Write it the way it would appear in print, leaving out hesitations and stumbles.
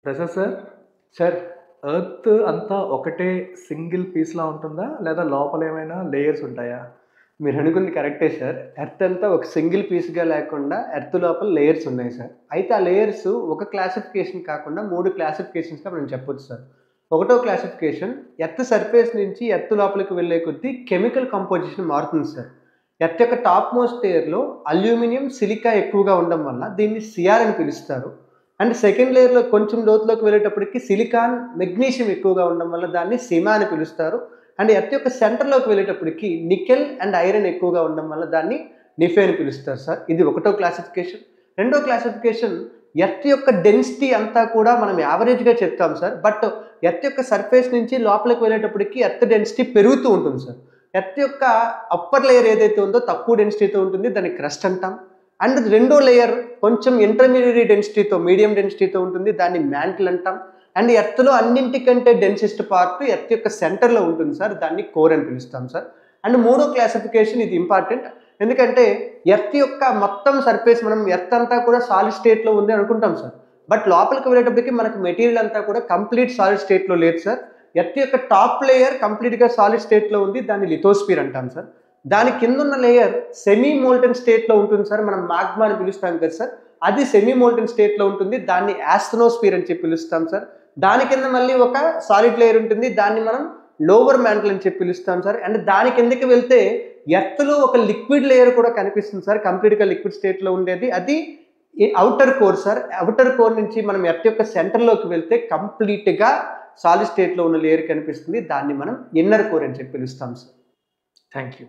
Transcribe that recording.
Prasad sir, sir earth అంతా ఒకటే single పీస్‌లా ఉంటుందా? లేదా లోపల ఏమైనా లేయర్స్ ఉంటాయా? మీరు అనుకుంది కరెక్టే సార్. ఎర్త్ అంతా ఒక సింగిల్ పీస్‌గా లేకుండా ఎర్త్ లోపల లేయర్స్ ఉన్నాయి సార్. అయితే ఆ లేయర్స్ ఒక క్లాసిఫికేషన్ కాకుండా 3 క్లాసిఫికేషన్స్‌గా మనం చెప్పొచ్చు సార్. ఒకటో క్లాసిఫికేషన్ ఎర్త్ సర్ఫేస్ నుంచి ఎర్త్ లోపలికి వెళ్ళే కొద్దీ కెమికల్ కంపోజిషన్ మారుతుంది సార్. ఎర్త్ యొక్క టాప్ మోస్ట్ లేయర్‌లో అల్యూమినియం, సిలికా ఎక్కువగా ఉండడం వల్ల దీన్ని సిఆర్ అని పిలుస్తారు. అండ్ సెకండ్ లేయర్‌లో కొంచెం లోతులోకి వెళ్ళేటప్పటికి సిలికాన్, మెగ్నీషియం ఎక్కువగా ఉండడం వల్ల దాన్ని సిమా అని పిలుస్తారు. అండ్ ఎర్త్ యొక్క సెంటర్‌లోకి వెళ్ళేటప్పటికి నికెల్ అండ్ ఐరన్ ఎక్కువగా ఉండడం వల్ల దాన్ని నిఫే అని పిలుస్తారు సార్. ఇది ఒకటో క్లాసిఫికేషన్. రెండో క్లాసిఫికేషన్ ఎర్త్ యొక్క డెన్సిటీ అంతా కూడా మనం యావరేజ్‌గా చెప్తాం సార్. బట్ ఎర్త్ యొక్క సర్ఫేస్ నుంచి లోపలికి వెళ్ళేటప్పటికి ఎర్త్ డెన్సిటీ పెరుగుతూ ఉంటుంది సార్. ఎర్త్ యొక్క అప్పర్ లేయర్ ఏదైతే ఉందో తక్కువ డెన్సిటీతో ఉంటుంది. దాన్ని క్రస్ట్ అంటాం. అండ్ రెండో లేయర్ కొంచెం ఇంటర్మీడియట్ డెన్సిటీతో, మీడియం డెన్సిటీతో ఉంటుంది. దాన్ని మ్యాంటిల్ అంటాం. అండ్ ఎర్త్‌లో అన్నింటికంటే డెన్సెస్ట్ పార్ట్ ఎర్త్ యొక్క సెంటర్‌లో ఉంటుంది సార్. దాన్ని కోర్ అని పిలుస్తాం సార్. అండ్ మూడో క్లాసిఫికేషన్ ఇది ఇంపార్టెంట్. ఎందుకంటే ఎర్త్ యొక్క మొత్తం సర్ఫేస్ మనం ఎర్త్ అంతా కూడా సాలిడ్ స్టేట్‌లో ఉంది అనుకుంటాం సార్. బట్ లోపలికి వెళ్ళేటప్పటికి మనకు మెటీరియల్ అంతా కూడా కంప్లీట్ సాలిడ్ స్టేట్‌లో లేదు సార్. ఎర్త్ యొక్క టాప్ లేయర్ కంప్లీట్‌గా సాలిడ్ స్టేట్‌లో ఉంది. దాన్ని లిథోస్ఫియర్ అంటాం సార్. దాని కిందున్న లేయర్ సెమీ మోల్టెన్ స్టేట్‌లో ఉంటుంది సార్. మనం మాగ్మా అని పిలుస్తాం కదా సార్. అది సెమీ మోల్టెన్ స్టేట్‌లో ఉంటుంది. దాన్ని ఆస్ట్రోస్ఫియర్ అని చెప్పి పిలుస్తాం సార్. దాని కింద మళ్ళీ ఒక సాలిడ్ లేయర్ ఉంటుంది. దాన్ని మనం లోవర్ మ్యాంటిల్ అని చెప్పి పిలుస్తాం సార్. అండ్ దాని కిందకి వెళ్తే ఎర్త్‌లో ఒక లిక్విడ్ లేయర్ కూడా కనిపిస్తుంది సార్. కంప్లీట్‌గా లిక్విడ్ స్టేట్‌లో ఉండేది. అది outer core sir. Outer core నుంచి మనం ఎర్త్ యొక్క సెంటర్‌లోకి వెళ్తే కంప్లీట్‌గా సాలిడ్ స్టేట్‌లో ఉన్న లేయర్ కనిపిస్తుంది. దాన్ని మనం ఇన్నర్ కోర్ అని చెప్పి పిలుస్తాం సార్. Thank you.